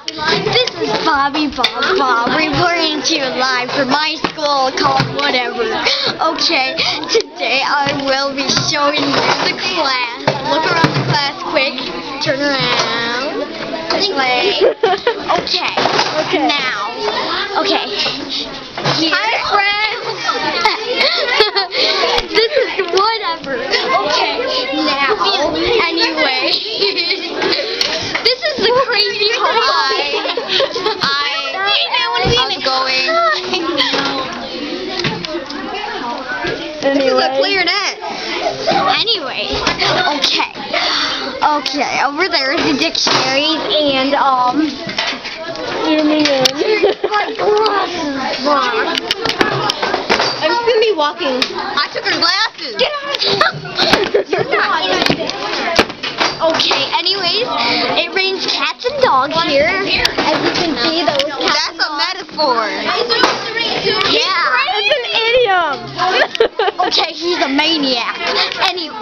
This is Bobby Bob reporting to you live from my school called whatever. Okay, today I will be showing you the class. Look around the class quick. Turn around. Play. Okay. Now. Okay. Here. Hi, friends. This is whatever. Okay. Now. Anyway. This is the crazy part. How's it going? This is a clarinet. Anyway, okay, over there is the dictionaries and zooming in. My glasses. I'm just gonna be walking. I took her glasses. Get out. You're not. Okay, anyways, it rains cats and dogs here. As you can see, those cats. That's a metaphor. Yeah. It's an idiom. Okay, he's a maniac. Anyway.